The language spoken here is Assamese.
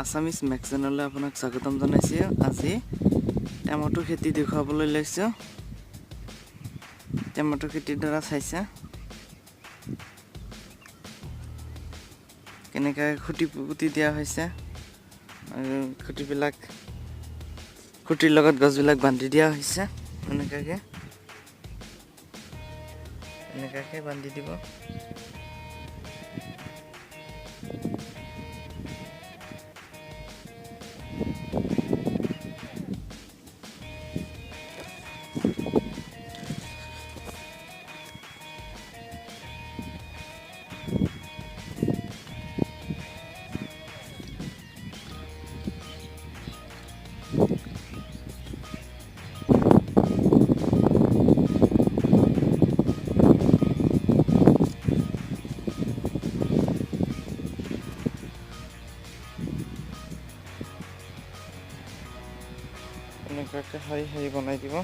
আসামিজ মেক চেনেললৈ আপোনাক স্বাগতম জনাইছোঁ। আজি টমেটো খেতি দেখুৱাবলৈ লৈছোঁ। টমেটো খেতিৰ দ্বাৰা চাইছে কেনেকৈ খুঁটি পুতি দিয়া হৈছে আৰু খুঁটিৰ লগত গছবিলাক বান্ধি দিয়া হৈছে। এনেকাকে বান্ধি দিব। এনেকুৱাকৈ শাৰী শাৰী বনাই দিব।